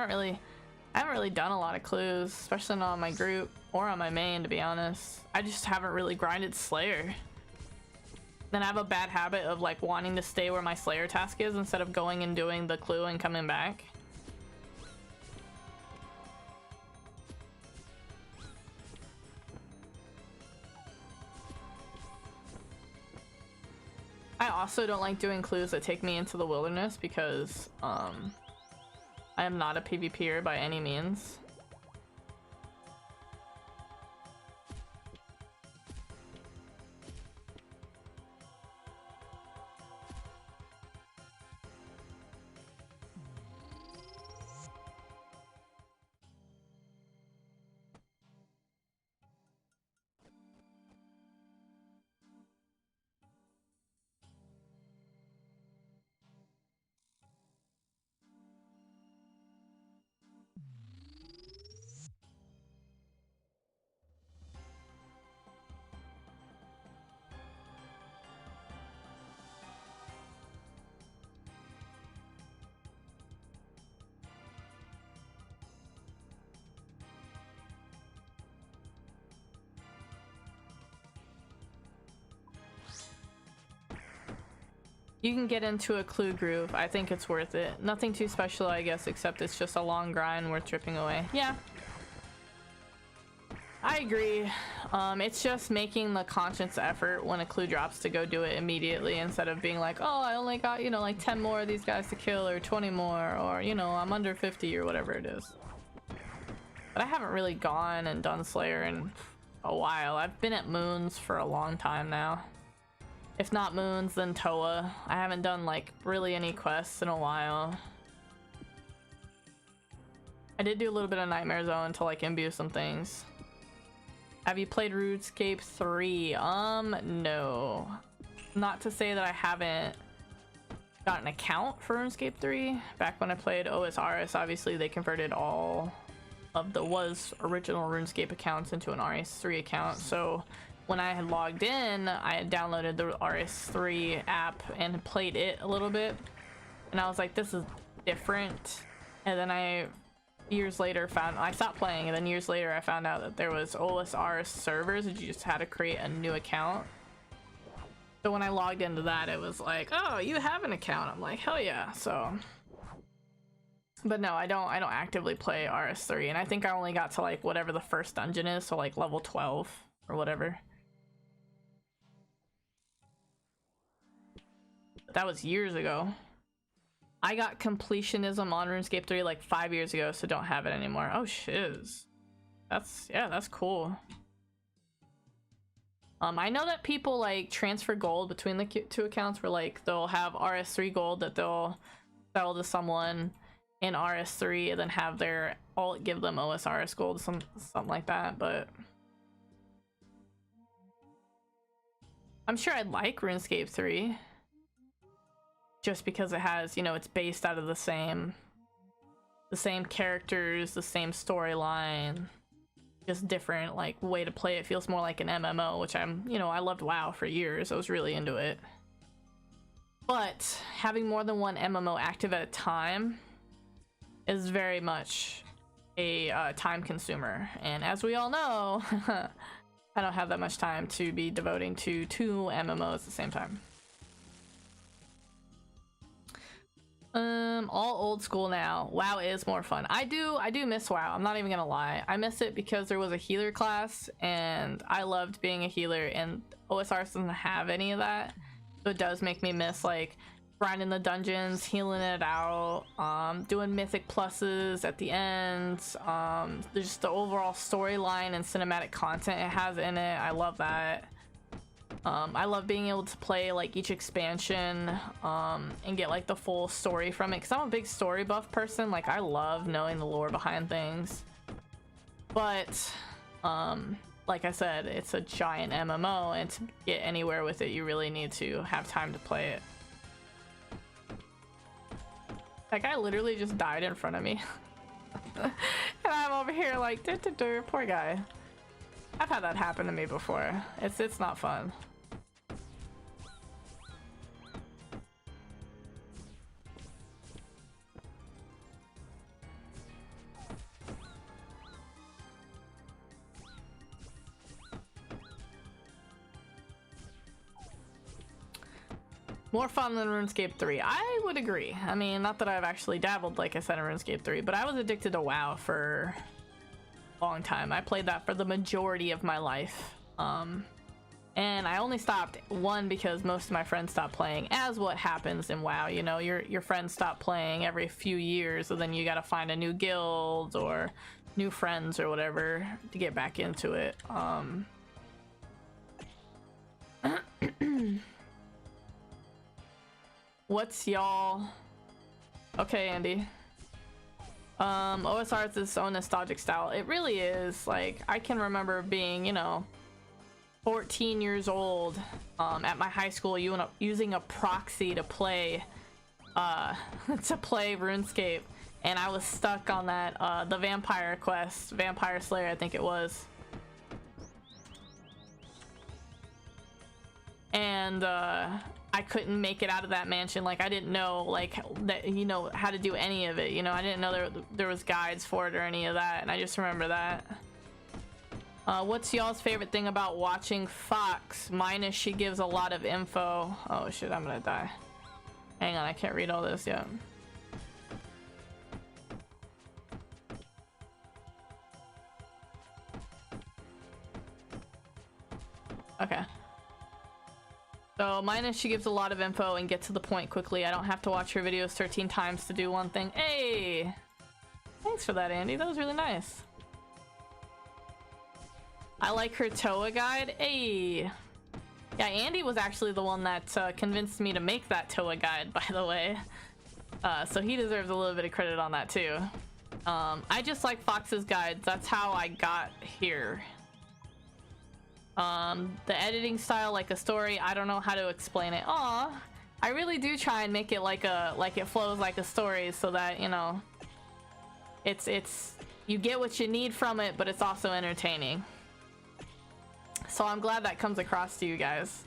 I haven't really done a lot of clues, especially not on my group or on my main, to be honest. I just haven't really grinded Slayer. Then I have a bad habit of like wanting to stay where my Slayer task is instead of going and doing the clue and coming back. I also don't like doing clues that take me into the wilderness because I I am not a PvPer by any means. You can get into a clue groove. I think it's worth it. Nothing too special, I guess, except it's just a long grind worth tripping away. Yeah. I agree. It's just making the conscious effort when a clue drops to go do it immediately instead of being like, oh, I only got, you know, like 10 more of these guys to kill or 20 more or, you know, I'm under 50 or whatever it is. But I haven't really gone and done Slayer in a while. I've been at Moons for a long time now. If not Moons, then Toa. I haven't done like really any quests in a while. I did do a little bit of Nightmare Zone to like imbue some things. Have you played RuneScape 3? No. Not to say that I haven't got an account for RuneScape 3. Back when I played Osrs, obviously they converted all of the original RuneScape accounts into an RS3 account, so when I had logged in, I had downloaded the RS3 app and played it a little bit, and I was like, this is different. And then I stopped playing, and then years later I found out that there was Osrs servers and you just had to create a new account. So when I logged into that, it was like, oh, you have an account. I'm like, hell yeah. So, but no, I don't actively play RS3, and I think I only got to like whatever the first dungeon is, so like level 12 or whatever. That was years ago. I got completionism on RuneScape 3 like 5 years ago, so don't have it anymore. Oh shiz. That's cool. I know that people like transfer gold between the two accounts, where like they'll have RS3 gold that they'll sell to someone in RS3 and then have their alt give them OSRS gold, something like that. But I'm sure I'd like RuneScape 3. Just because it has, you know, it's based out of the same characters, the same storyline, just different like way to play it. Feels more like an MMO, which I loved WoW for years. I was really into it. But having more than one MMO active at a time is very much a time consumer, and as we all know, I don't have that much time to be devoting to 2 MMOs at the same time. All old school now. WoW is more fun. I do miss WoW. I'm not even gonna lie. I miss it because there was a healer class and I loved being a healer, and OSR doesn't have any of that. So it does make me miss like grinding the dungeons, healing it out, doing mythic pluses at the end. There's just the overall storyline and cinematic content it has in it. I love that. I love being able to play like each expansion and get like the full story from it, because I'm a big story buff person. Like I love knowing the lore behind things, but like I said, it's a giant MMO, and to get anywhere with it you really need to have time to play it. That guy literally just died in front of me. And I'm over here like, poor guy. I've had that happen to me before. It's not fun. More fun than RuneScape 3. I would agree. I mean, not that I've actually dabbled, like I said, in RuneScape 3, but I was addicted to WoW for a long time. I played that for the majority of my life. And I only stopped one because most of my friends stopped playing, as what happens in WoW. You know, your friends stop playing every few years, so then you gotta find a new guild or new friends or whatever to get back into it. What's y'all? Okay, Andy. OSRs is so nostalgic style. It really is. Like, I can remember being, you know, 14 years old at my high school using a proxy to play RuneScape, and I was stuck on that the vampire quest, Vampire Slayer I think it was, and I couldn't make it out of that mansion. Like, I didn't know, like, that, you know, how to do any of it, you know. I didn't know there was guides for it or any of that, and I just remember that. What's y'all's favorite thing about watching Foxx? Mine is she gives a lot of info. Oh shit, I'm gonna die. Hang on, I can't read all this yet. Okay. So mine is she gives a lot of info and gets to the point quickly. I don't have to watch her videos 13 times to do one thing. Hey! Thanks for that, Andy. That was really nice. I like her Toa guide. Hey! Yeah, Andy was actually the one that convinced me to make that Toa guide, by the way. So he deserves a little bit of credit on that too. I just like Fox's guides. That's how I got here. The editing style, like a story, I don't know how to explain it. Aw, I really do try and make it like it flows like a story, so that, you know, it's you get what you need from it, but it's also entertaining. So I'm glad that comes across to you guys.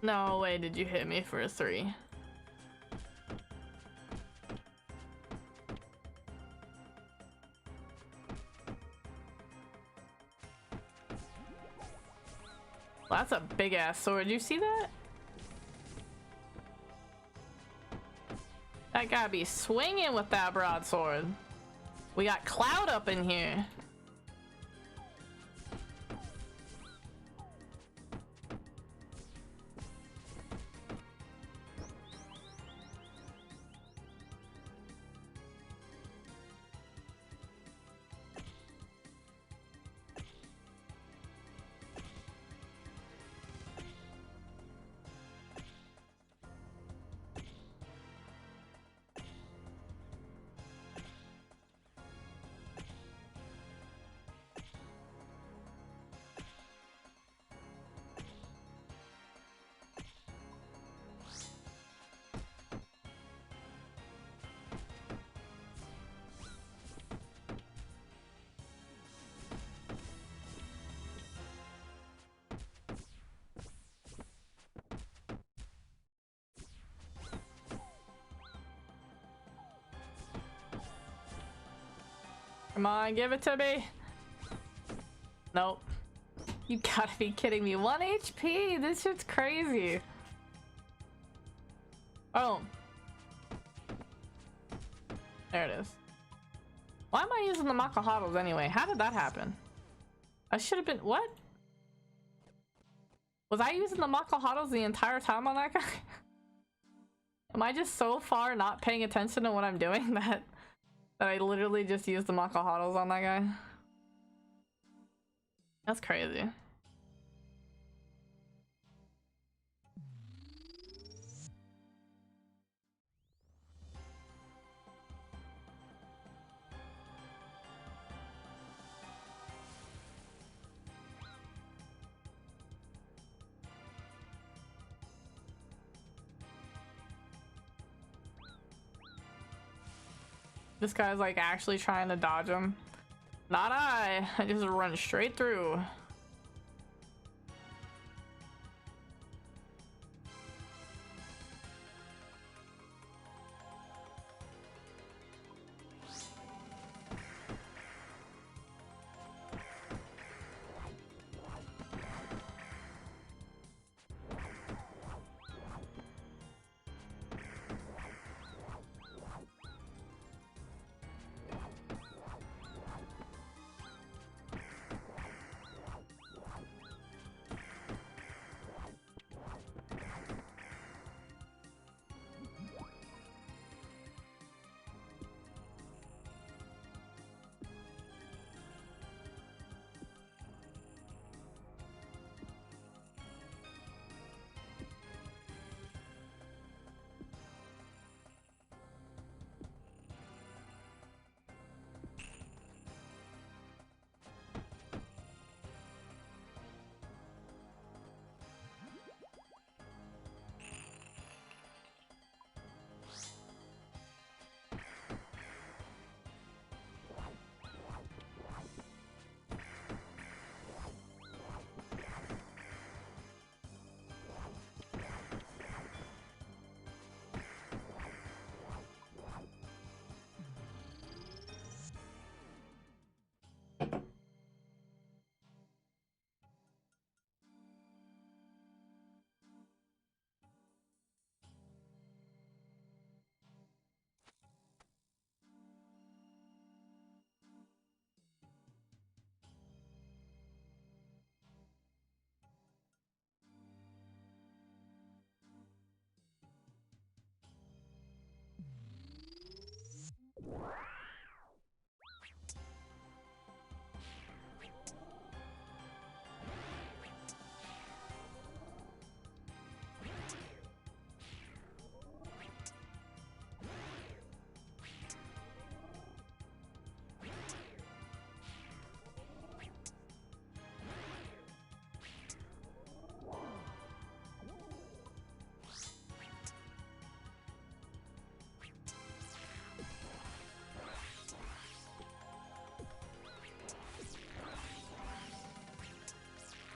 No way did you hit me for a 3. Well, that's a big ass sword. You see that? That gotta be swinging with that broadsword. We got Cloud up in here. Come on, give it to me. Nope. You gotta be kidding me. 1 HP? This shit's crazy. Oh. There it is. Why am I using the Makahados anyway? How did that happen? I should have been... What? Was I using the Makahados the entire time on that guy? Am I just so far not paying attention to what I'm doing that I literally just used the Makahados on that guy? That's crazy. This guy's like actually trying to dodge him. Not I. I just run straight through.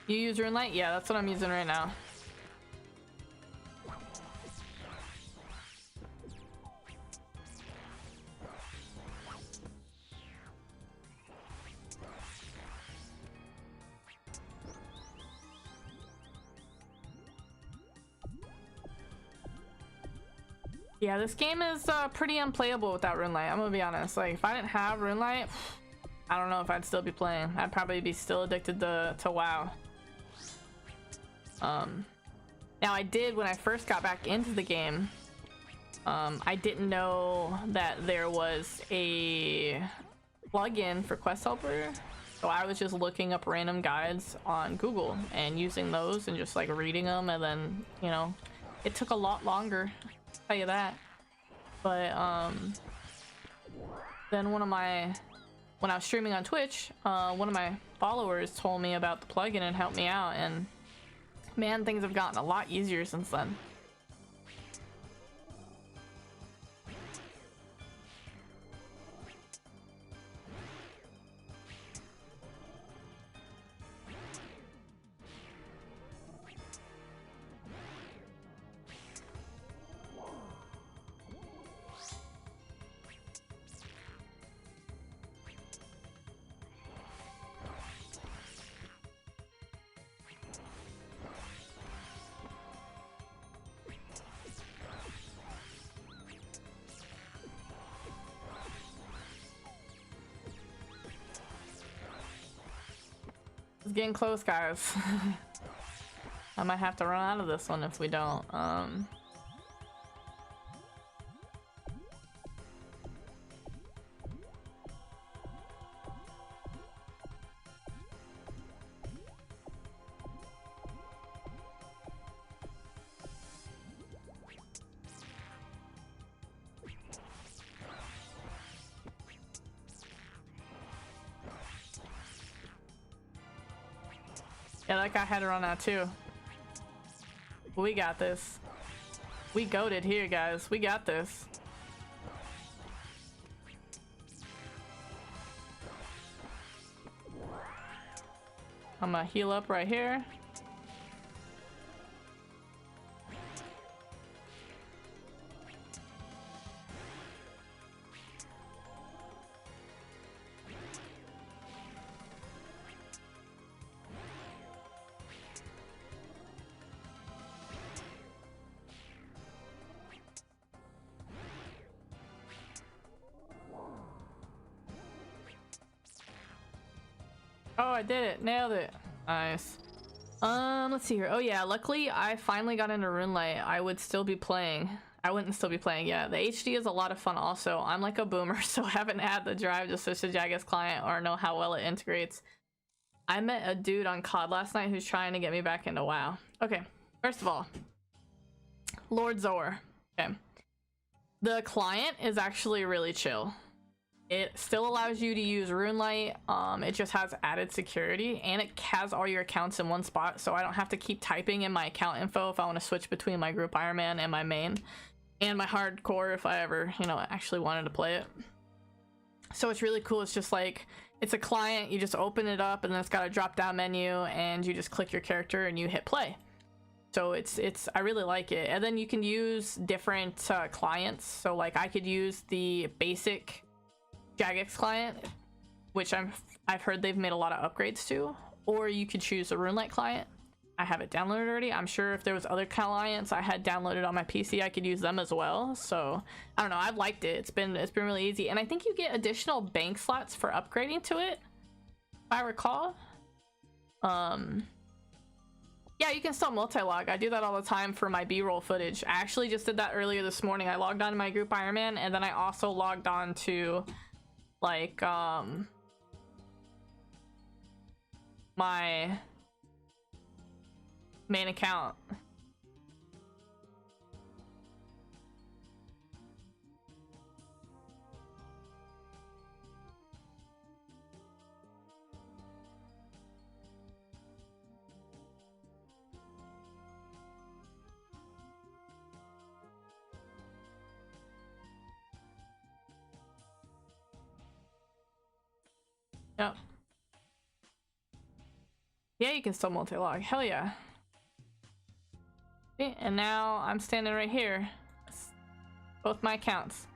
You use rune light? Yeah, that's what I'm using right now. Yeah, this game is pretty unplayable without rune light. I'm gonna be honest. Like, if I didn't have rune light, I don't know if I'd still be playing. I'd probably be still addicted to WoW. Now I did when I first got back into the game. I didn't know that there was a plugin for Quest Helper, so I was just looking up random guides on Google and using those and just like reading them, and then, you know, it took a lot longer, I'll tell you that. But then when I was streaming on Twitch, one of my followers told me about the plugin and helped me out, and man, things have gotten a lot easier since then. It's getting close, guys. I might have to run out of this one if we don't. Yeah, that guy had to run out too. We got this. We goated here, guys. We got this. I'm gonna heal up right here. Oh, I did it. Nailed it. Nice. Let's see here. Oh yeah, luckily I finally got into Runelight. I wouldn't still be playing. Yeah, the HD is a lot of fun also. I'm like a boomer, so I haven't had the drive to switch to Jagex client or know how well it integrates. I met a dude on COD last night who's trying to get me back into WoW. Okay, first of all, Lord Zor. Okay. The client is actually really chill. It still allows you to use Runelight. It just has added security, and it has all your accounts in one spot, so I don't have to keep typing in my account info if I want to switch between my group Ironman and my main, and my hardcore if I ever, you know, actually wanted to play it. So it's really cool. It's just like, it's a client, you just open it up, and then it's got a drop-down menu, and you just click your character and you hit play. So it's I really like it. And then you can use different clients. So like I could use the basic Jagex client, which I've heard they've made a lot of upgrades to, or you could choose a Runelight client. I have it downloaded already. I'm sure if there was other clients I had downloaded on my PC, I could use them as well. So I don't know, I've liked it. It's been really easy, and I think you get additional bank slots for upgrading to it, if I recall. Yeah, you can still multi-log. I do that all the time for my B-roll footage. I actually just did that earlier this morning. I logged on to my group Ironman, and then I also logged on to like my main account. Yep. Yeah, you can still multi-log. Hell yeah. See? And now I'm standing right here. Both my accounts.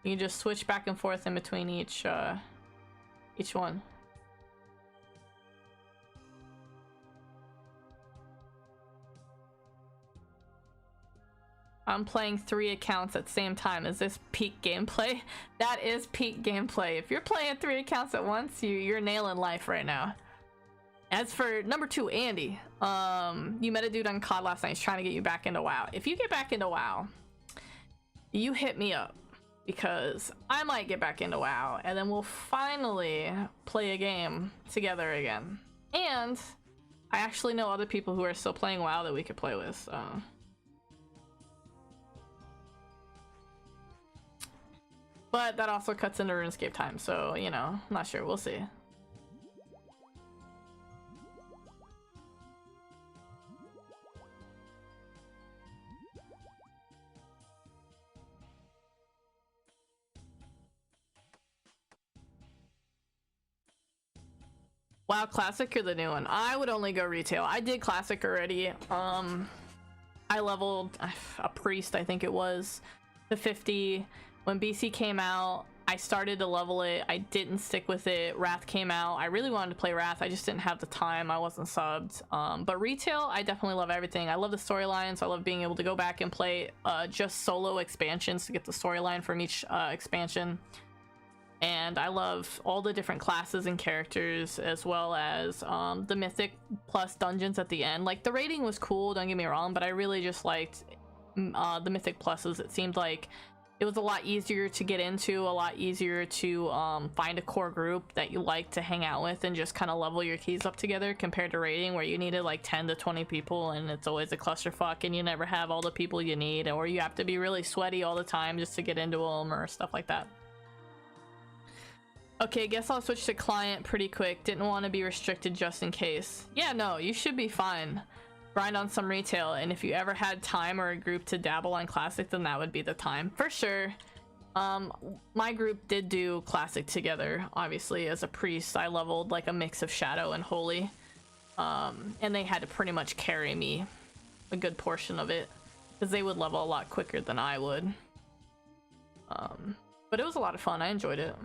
You can just switch back and forth in between each one. I'm playing 3 accounts at the same time. Is this peak gameplay? That is peak gameplay. If you're playing 3 accounts at once, you're nailing life right now. As for number 2, Andy, you met a dude on COD last night. He's trying to get you back into WoW. If you get back into WoW, you hit me up, because I might get back into WoW, and then we'll finally play a game together again. And I actually know other people who are still playing WoW that we could play with, so... But that also cuts into RuneScape time, so, you know, I'm not sure. We'll see. WoW Classic or the new one? I would only go retail. I did Classic already. I leveled a priest, I think it was, to 50. When BC came out, I started to level it. I didn't stick with it. Wrath came out. I really wanted to play Wrath. I just didn't have the time. I wasn't subbed. But retail, I definitely love everything. I love the storylines. I love being able to go back and play just solo expansions to get the storyline from each expansion. And I love all the different classes and characters, as well as the Mythic plus dungeons at the end. Like, the rating was cool, don't get me wrong, but I really just liked the Mythic pluses. It seemed like it was a lot easier to get into, a lot easier to find a core group that you like to hang out with and just kind of level your keys up together, compared to raiding where you needed like 10 to 20 people and it's always a clusterfuck and you never have all the people you need, or you have to be really sweaty all the time just to get into them or stuff like that. Okay, guess I'll switch to client pretty quick. Didn't want to be restricted just in case. Yeah, no, you should be fine. Grind on some retail, and if you ever had time or a group to dabble on Classic, then that would be the time for sure. My group did do classic together. Obviously, as a priest, I leveled like a mix of shadow and holy. And they had to pretty much carry me a good portion of it because they would level a lot quicker than I would. But it was a lot of fun. I enjoyed it.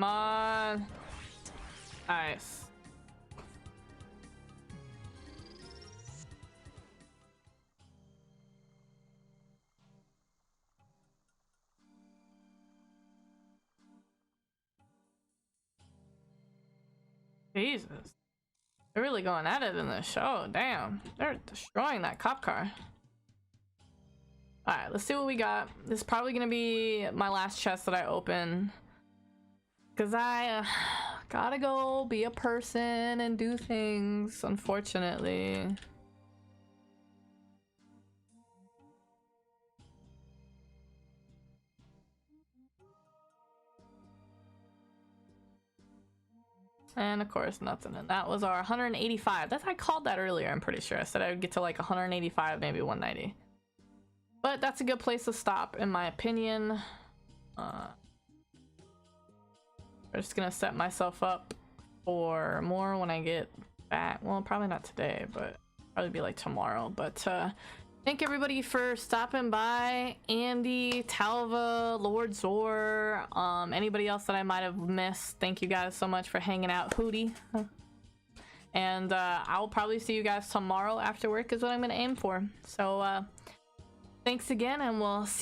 Come on. Nice. Jesus. They're really going at it in this show. Damn. They're destroying that cop car. Alright, let's see what we got. This is probably gonna be my last chest that I open. Because I gotta go be a person and do things, unfortunately. And of course, nothing. And that was our 185. That's I called that earlier, I'm pretty sure. I said I would get to like 185, maybe 190. But that's a good place to stop, in my opinion. I'm just gonna set myself up for more when I get back. Well, probably not today, but probably be like tomorrow. But thank everybody for stopping by. Andy, Talva, Lord Zor, anybody else that I might have missed. Thank you guys so much for hanging out. Hootie. And I'll probably see you guys tomorrow after work is what I'm gonna aim for. So thanks again, and we'll see